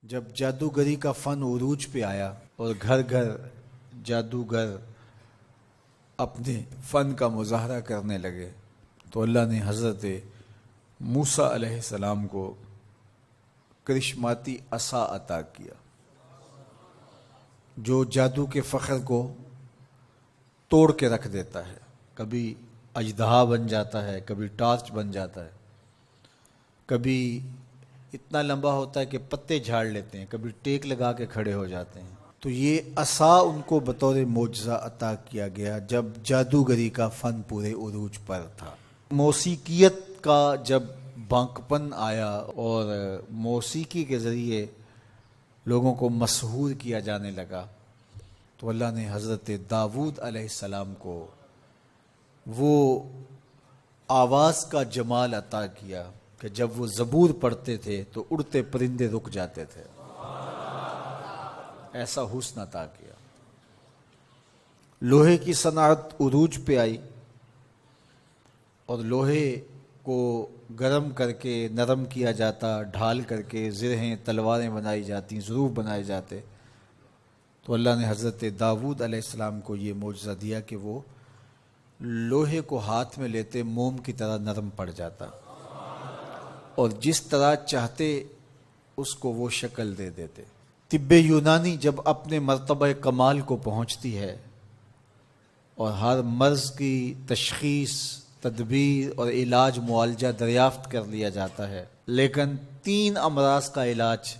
جب جادوگری کا فن عروج پہ آیا اور گھر گھر جادوگر اپنے فن کا مظاہرہ کرنے لگے تو اللہ نے حضرت موسیٰ علیہ السلام کو کرشماتی عصا عطا کیا جو جادو کے فخر کو توڑ کے رکھ دیتا ہے. کبھی اژدہا بن جاتا ہے، کبھی ٹارچ بن جاتا ہے، کبھی اتنا لمبا ہوتا ہے کہ پتے جھاڑ لیتے ہیں، کبھی ٹیک لگا کے کھڑے ہو جاتے ہیں. تو یہ عصا ان کو بطور معجزہ عطا کیا گیا جب جادوگری کا فن پورے عروج پر تھا. موسیقیت کا جب بانکپن آیا اور موسیقی کے ذریعے لوگوں کو مسحور کیا جانے لگا تو اللہ نے حضرت داؤد علیہ السلام کو وہ آواز کا جمال عطا کیا کہ جب وہ زبور پڑھتے تھے تو اڑتے پرندے رک جاتے تھے. ایسا حسن عطا کیا. لوہے کی صنعت عروج پہ آئی اور لوہے کو گرم کر کے نرم کیا جاتا، ڈھال کر کے زرہیں تلواریں بنائی جاتی، ظروف بنائے جاتے. تو اللہ نے حضرت داؤد علیہ السلام کو یہ معجزہ دیا کہ وہ لوہے کو ہاتھ میں لیتے موم کی طرح نرم پڑ جاتا اور جس طرح چاہتے اس کو وہ شکل دے دیتے. طب یونانی جب اپنے مرتبہ کمال کو پہنچتی ہے اور ہر مرض کی تشخیص، تدبیر اور علاج معالجہ دریافت کر لیا جاتا ہے، لیکن 3 امراض کا علاج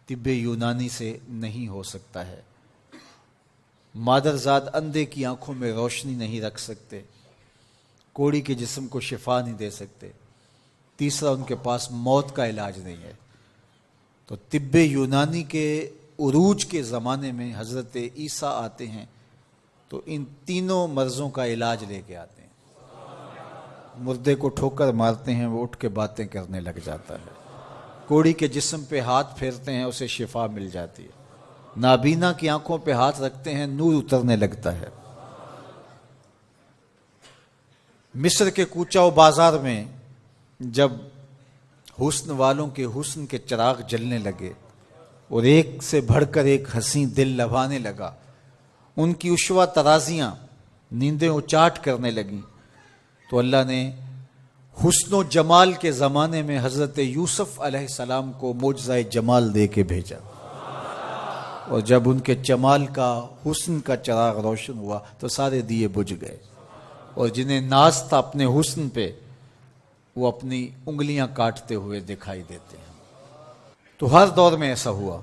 طب یونانی سے نہیں ہو سکتا ہے. مادرزاد اندھے کی آنکھوں میں روشنی نہیں رکھ سکتے، کوڑی کے جسم کو شفا نہیں دے سکتے، تیسرا ان کے پاس موت کا علاج نہیں ہے. تو طب یونانی کے عروج کے زمانے میں حضرت عیسیٰ آتے ہیں تو ان تینوں مرضوں کا علاج لے کے آتے ہیں. مردے کو ٹھوکر مارتے ہیں، وہ اٹھ کے باتیں کرنے لگ جاتا ہے. کوڑی کے جسم پہ ہاتھ پھیرتے ہیں، اسے شفا مل جاتی ہے. نابینا کی آنکھوں پہ ہاتھ رکھتے ہیں، نور اترنے لگتا ہے. مصر کے کوچہ و بازار میں جب حسن والوں کے حسن کے چراغ جلنے لگے اور ایک سے بڑھ کر ایک حسین دل لبھانے لگا، ان کی عشوہ ترازیاں نیندیں اچاٹ کرنے لگیں، تو اللہ نے حسن و جمال کے زمانے میں حضرت یوسف علیہ السلام کو معجزہ جمال دے کے بھیجا. اور جب ان کے جمال کا، حسن کا چراغ روشن ہوا تو سارے دیے بجھ گئے، اور جنہیں ناز تھا اپنے حسن پہ وہ اپنی انگلیاں کاٹتے ہوئے دکھائی دیتے ہیں. تو ہر دور میں ایسا ہوا.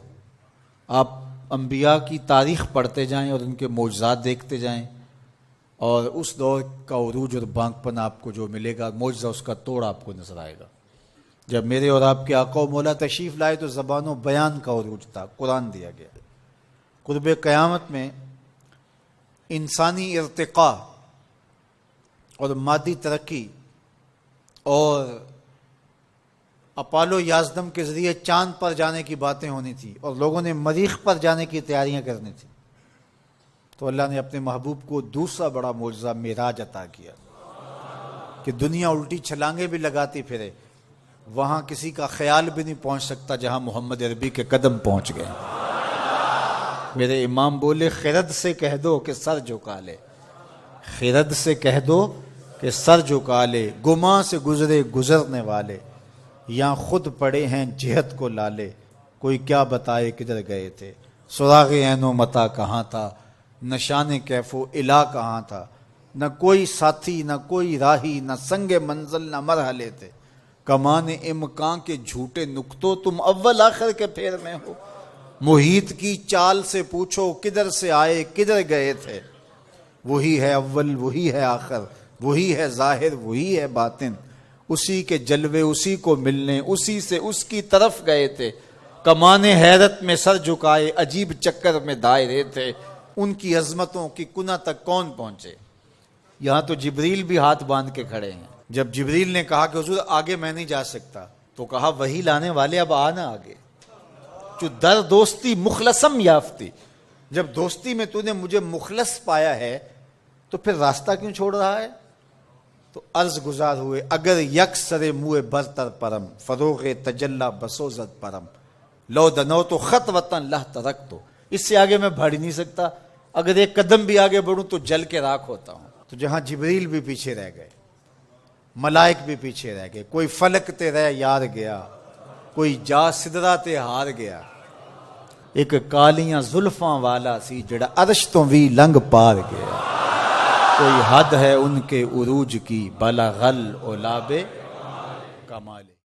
آپ انبیاء کی تاریخ پڑھتے جائیں اور ان کے معجزات دیکھتے جائیں اور اس دور کا عروج اور بانکپن آپ کو جو ملے گا، معجزہ اس کا توڑ آپ کو نظر آئے گا. جب میرے اور آپ کے آقا و مولا تشریف لائے تو زبان و بیان کا عروج تھا، قرآن دیا گیا. قرب قیامت میں انسانی ارتقاء اور مادی ترقی اور اپالو یازدم کے ذریعے چاند پر جانے کی باتیں ہونی تھی اور لوگوں نے مریخ پر جانے کی تیاریاں کرنی تھی. تو اللہ نے اپنے محبوب کو دوسرا بڑا معجزہ معراج عطا کیا کہ دنیا الٹی چھلانگیں بھی لگاتی پھرے، وہاں کسی کا خیال بھی نہیں پہنچ سکتا جہاں محمد عربی کے قدم پہنچ گئے. میرے امام بولے خرد سے کہہ دو کہ سر جھکا لے، خرد سے کہہ دو کہ سر جھکا لے، گماں سے گزرے گزرنے والے، یا خود پڑے ہیں جہت کو لالے، کوئی کیا بتائے کدھر گئے تھے، سراغ عین و متا کہاں تھا، نشان کیف و الا کہاں تھا، نہ کوئی ساتھی نہ کوئی راہی، نہ سنگ منزل نہ مرحلے تھے، کمان امکان کے جھوٹے نکتوں تم اول آخر کے پھیر میں ہو، محیط کی چال سے پوچھو کدھر سے آئے کدھر گئے تھے، وہی ہے اول وہی ہے آخر، وہی ہے ظاہر وہی ہے باطن، اسی کے جلوے اسی کو ملنے اسی سے اس کی طرف گئے تھے، کمان حیرت میں سر جھکائے عجیب چکر میں دائرے تھے، ان کی عظمتوں کی کنہ تک کون پہنچے. یہاں تو جبریل بھی ہاتھ باندھ کے کھڑے ہیں. جب جبریل نے کہا کہ حضور آگے میں نہیں جا سکتا تو کہا وہی لانے والے اب آنا آگے، جو در دوستی مخلصم یافتی، جب دوستی میں تو نے مجھے مخلص پایا ہے تو پھر راستہ کیوں چھوڑ رہا ہے. تو عرض گزار ہوئے اگر یک سر موئے برتر پرم، فروغ تجلا بسوزت پرم، لو دنو تو خط وطن لہ ترک تو، اس سے آگے میں بڑھ ہی نہیں سکتا، اگر ایک قدم بھی آگے بڑھوں تو جل کے راکھ ہوتا ہوں۔ تو جہاں جبریل بھی پیچھے رہ گئے، ملائک بھی پیچھے رہ گئے، کوئی فلک تے رہ یار گیا، کوئی جا سدرا تے ہار گیا، ایک کالیاں زلفاں والا سی جڑا عرش تو بھی لنگ پار گیا، کوئی حد ہے ان کے عروج کی بلغ العلا بے کمال۔